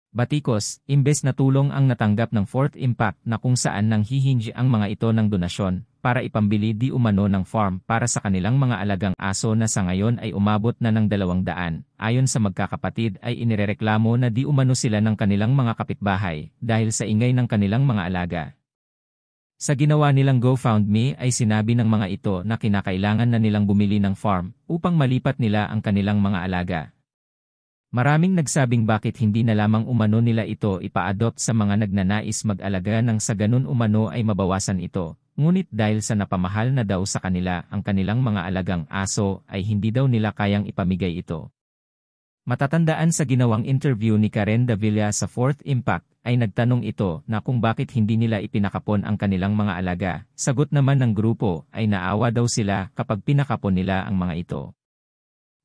Batikos, imbes na tulong ang natanggap ng Fourth Impact na kung saan nanghihingi ang mga ito ng donasyon para ipambili di umano ng farm para sa kanilang mga alagang aso na sa ngayon ay umabot na ng 200. Ayon sa magkakapatid ay inirereklamo na di umano sila ng kanilang mga kapitbahay dahil sa ingay ng kanilang mga alaga. Sa ginawa nilang GoFundMe ay sinabi ng mga ito na kinakailangan na nilang bumili ng farm upang malipat nila ang kanilang mga alaga. Maraming nagsabing bakit hindi na lamang umano nila ito ipa-adopt sa mga nagnanais mag-alaga nang sa ganun umano ay mabawasan ito. Ngunit dahil sa napamahal na daw sa kanila ang kanilang mga alagang aso ay hindi daw nila kayang ipamigay ito. Matatandaan sa ginawang interview ni Karen Davila sa Fourth Impact ay nagtanong ito na kung bakit hindi nila ipinakapon ang kanilang mga alaga. Sagot naman ng grupo ay naawa daw sila kapag pinakapon nila ang mga ito.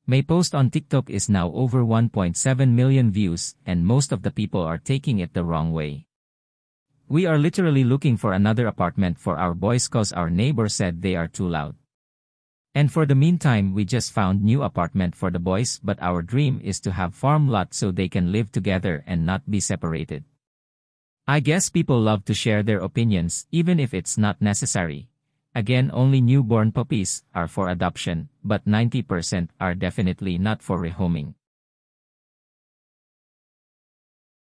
My post on TikTok is now over 1.7 million views and most of the people are taking it the wrong way. We are literally looking for another apartment for our boys cause our neighbor said they are too loud. And for the meantime we just found new apartment for the boys but our dream is to have farm lot so they can live together and not be separated. I guess people love to share their opinions even if it's not necessary. Again, only newborn puppies are for adoption, but 90% are definitely not for rehoming.